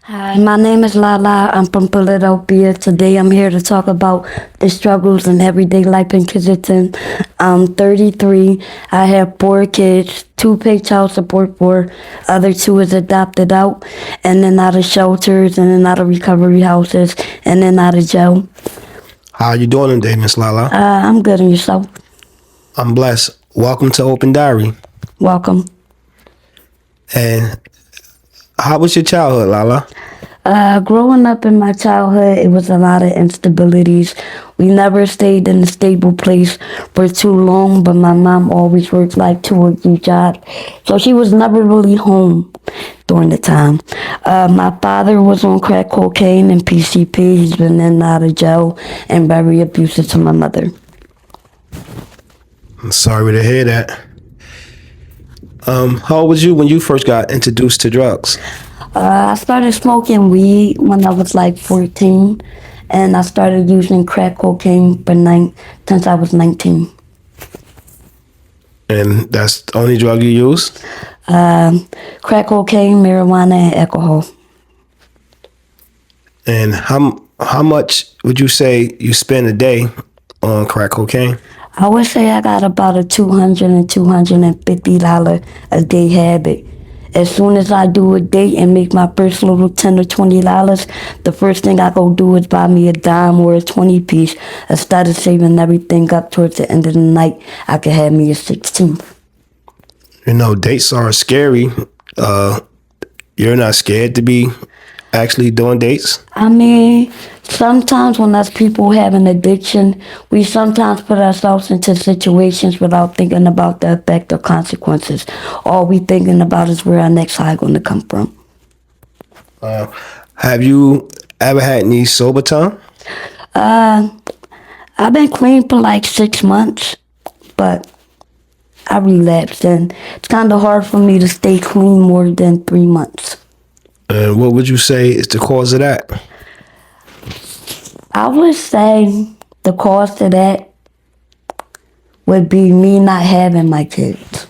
Hi, my name is Lala. I'm from Philadelphia. Today I'm here to talk about the struggles in everyday life in Kensington. I'm 33. I have four kids, two pay child support for, other two is adopted out, and then out of shelters, and then out of recovery houses, and then out of jail. How you doing today, Miss Lala? I'm good, and yourself? I'm blessed. Welcome to Open Diary. Welcome. And how was your childhood, Lala? Growing up in my childhood, it was a lot of instabilities. We never stayed in a stable place for too long, but my mom always worked like 2 or 3 jobs. So she was never really home during the time. My father was on crack cocaine and PCP. He's been in and out of jail and very abusive to my mother. I'm sorry to hear that. How old was you when you first got introduced to drugs? I started smoking weed when I was like 14, and I started using crack cocaine since I was 19. And that's the only drug you used? Crack cocaine, marijuana, and alcohol. And how much would you say you spend a day on crack cocaine? I would say I got about a $200 and $250 a day habit. As soon as I do a day and make my first little $10 or $20, the first thing I go do is buy me a dime or a 20 piece. Instead of saving everything up towards the end of the night, I could have me a 16. You know, dates are scary. You're not scared to be actually doing dates? I mean, sometimes when us people have an addiction, we sometimes put ourselves into situations without thinking about the effect or consequences. All we thinking about is where our next high going to come from. Have you ever had any sober time? I've been clean for like 6 months, but I relapsed, and it's kind of hard for me to stay clean more than 3 months. And what would you say is the cause of that? I would say the cause of that would be me not having my kids.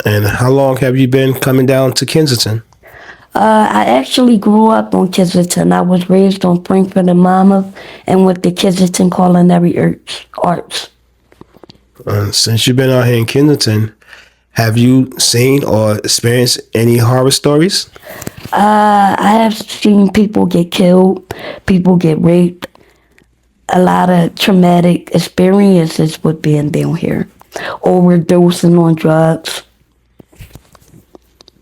And how long have you been coming down to Kensington? I actually grew up on Kensington. I was raised on Frankfurt and Monmouth and with the Kensington Culinary Arts. Since you've been out here in Kensington, have you seen or experienced any horror stories? I have seen people get killed, people get raped, a lot of traumatic experiences with being down here, overdosing on drugs.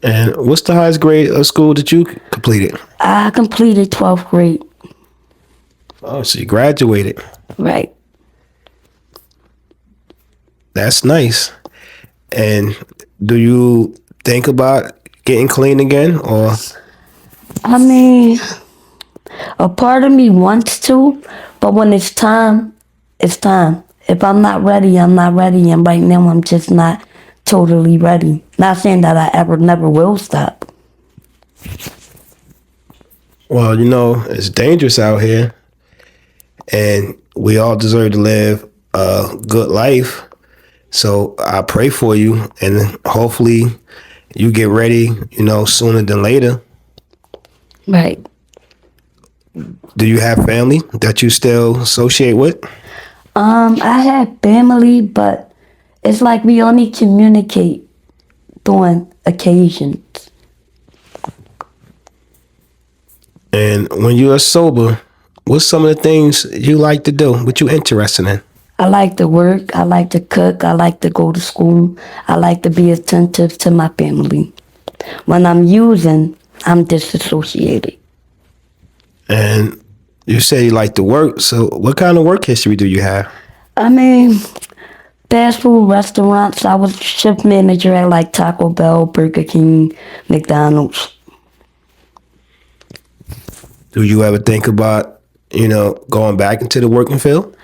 And what's the highest grade of school that you completed? I completed 12th grade. Oh, so you graduated. Right. That's nice. And do you think about getting clean again, or? I mean, a part of me wants to, but when it's time, it's time. If I'm not ready, I'm not ready. And right now, I'm just not totally ready. Not saying that I never will stop. Well, you know, it's dangerous out here, and we all deserve to live a good life. So I pray for you, and hopefully you get ready, you know, sooner than later. Right. Do you have family that you still associate with? I have family, but it's like we only communicate during occasions. And when you are sober, what's some of the things you like to do? What you interested in? I like to work. I like to cook. I like to go to school. I like to be attentive to my family. When I'm using, I'm disassociated. And you say you like to work. So what kind of work history do you have? I mean, fast food restaurants. I was shift manager at like Taco Bell, Burger King, McDonald's. Do you ever think about, you know, going back into the working field?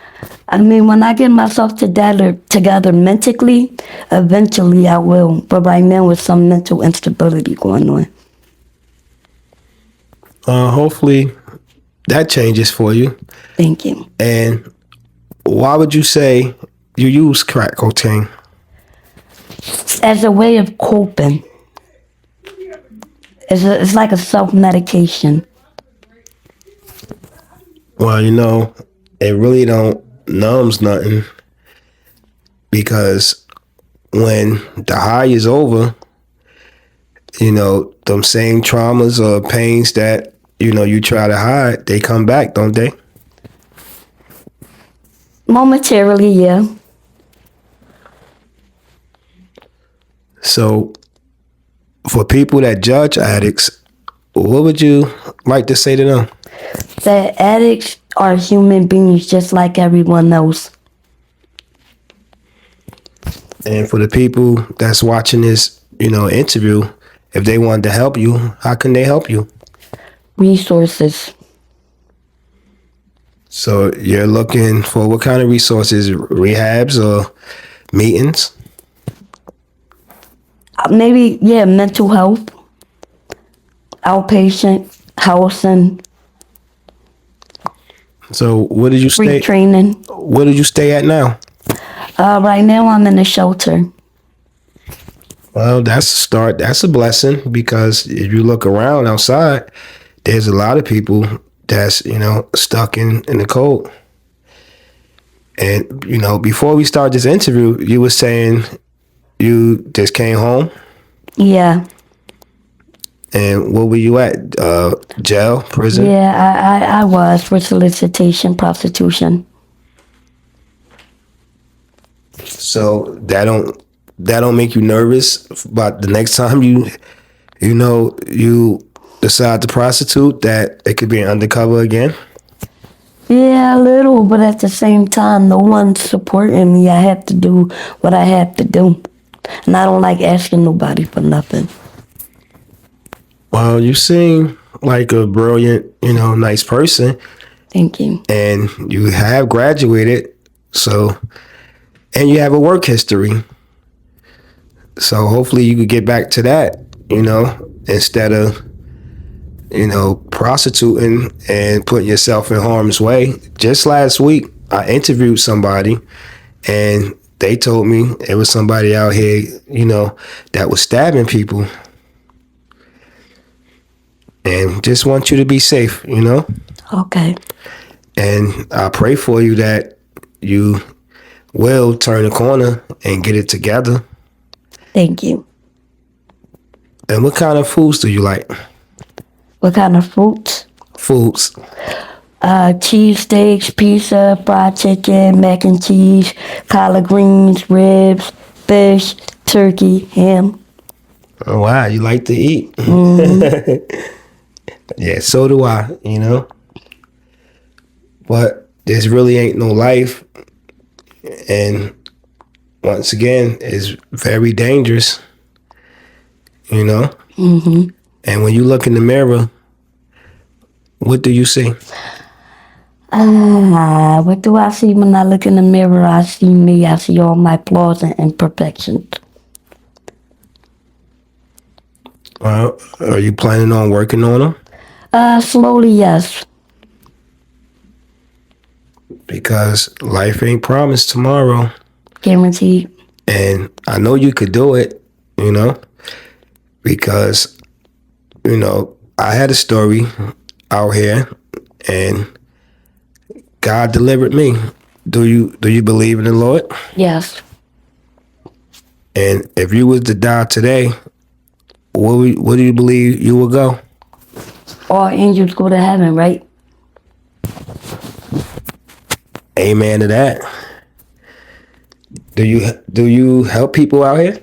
I mean, when I get myself together mentally, eventually I will. But right now, with some mental instability going on. Hopefully that changes for you. Thank you. And why would you say you use crack cocaine? As a way of coping. It's like a self-medication. Well, it really don't numbs nothing because when the high is over, them same traumas or pains that, you try to hide, they come back, don't they? Momentarily, yeah. So for people that judge addicts, what would you like to say to them? That addicts are human beings just like everyone else. And for the people that's watching this, interview, if they wanted to help you, how can they help you? Resources. So you're looking for what kind of resources? Rehabs or meetings? Maybe, yeah, mental health, outpatient, housing, So where did you free stay? training. Where did you stay at now? Right now I'm in a shelter. Well, that's a start. That's a blessing because if you look around outside, there's a lot of people that's, stuck in the cold. And, before we start this interview, you were saying you just came home. Yeah. And where were you at? Jail, prison? Yeah, I was for solicitation, prostitution. So that don't make you nervous about the next time you decide to prostitute, that it could be undercover again? Yeah, a little, but at the same time, no one's supporting me. I have to do what I have to do. And I don't like asking nobody for nothing. Well, you seem like a brilliant, nice person, Thank you. and you have graduated, and you have a work history. So hopefully you could get back to that, instead of, prostituting and putting yourself in harm's way. Just last week, I interviewed somebody and they told me it was somebody out here, that was stabbing people. And just want you to be safe, Okay. And I pray for you that you will turn the corner and get it together. Thank you. And what kind of foods do you like? What kind of fruits? Foods. Cheese steaks, pizza, fried chicken, mac and cheese, collard greens, ribs, fish, turkey, ham. Oh, wow, you like to eat. Yeah, so do I, But this really ain't no life. And once again, it's very dangerous, Mm-hmm. And when you look in the mirror, what do you see? What do I see when I look in the mirror? I see me. I see all my flaws and imperfections. Well, are you planning on working on them? Slowly, yes. Because life ain't promised tomorrow. Guaranteed. And I know you could do it, because, I had a story out here and God delivered me. Do you believe in the Lord? Yes. And if you was to die today, where do you believe you will go? All angels go to heaven, right? Amen to that. Do you help people out here?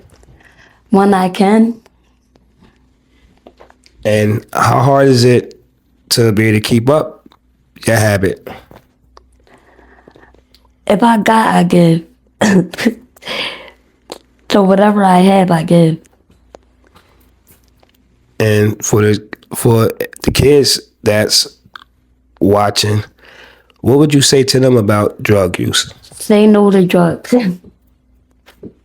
When I can. And how hard is it to be able to keep up your habit? If I got, I give. So whatever I have, I give. And for the kids that's watching, what would you say to them about drug use? Say no to drugs.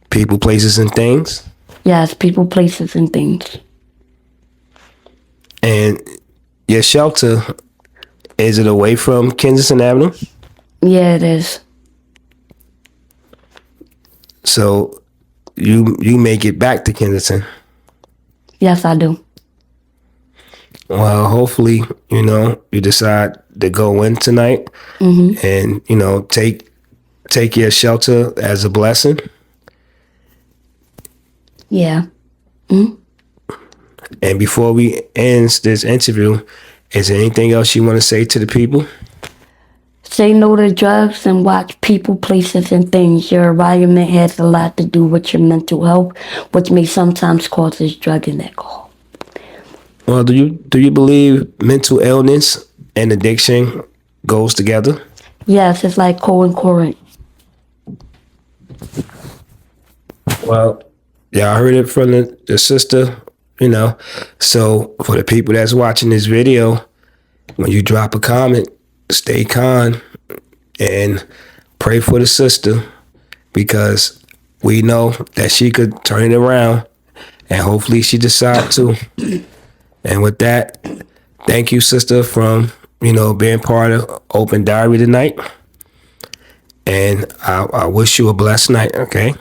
People, places, and things? Yes, people, places, and things. And your shelter, is it away from Kensington Avenue? Yeah, it is. So you make it back to Kensington? Yes, I do. Well, hopefully, you decide to go in tonight and, take your shelter as a blessing. Yeah. And before we end this interview, is there anything else you want to say to the people? Say no to drugs and watch people, places, and things. Your environment has a lot to do with your mental health, which may sometimes causes drug and alcohol. Well, do you believe mental illness and addiction goes together? Yes, it's like co-occurring. Well, y'all heard it from the sister, So for the people that's watching this video, when you drop a comment, stay calm and pray for the sister, because we know that she could turn it around, and hopefully she decides to. And with that, thank you, sister, from being part of Open Diary tonight. And I wish you a blessed night. Okay.